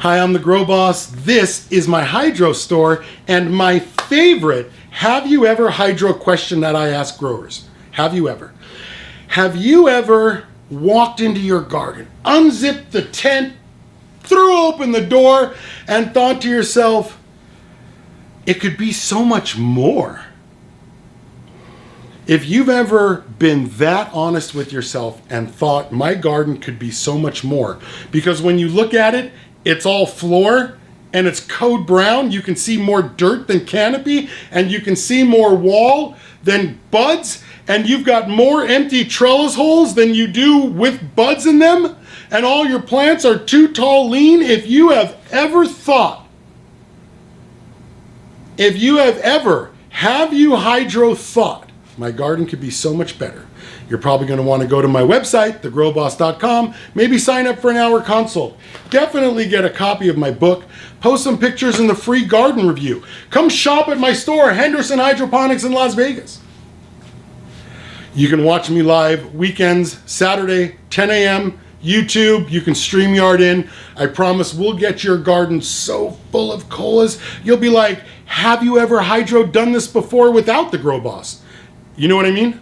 Hi, I'm the Grow Boss. This is my hydro store and my favorite have you ever hydro question that I ask growers. Have you ever? Have you ever walked into your garden, unzipped the tent, threw open the door, and thought to yourself, it could be so much more? If you've ever been that honest with yourself and thought my garden could be so much more, because when you look at it, it's all floor and it's code brown, you can see more dirt than canopy, and you can see more wall than buds, and you've got more empty trellis holes than you do with buds in them, and all your plants are too tall lean. If you have ever thought, have you hydro thought, my garden could be so much better, you're probably going to want to go to my website, thegrowboss.com, maybe sign up for an hour consult. Definitely get a copy of my book, post some pictures in the free garden review. Come shop at my store, Henderson Hydroponics in Las Vegas. You can watch me live weekends, Saturday, 10 a.m., YouTube, you can StreamYard in. I promise we'll get your garden so full of colas, you'll be like, have you ever hydro done this before without the Grow Boss? You know what I mean?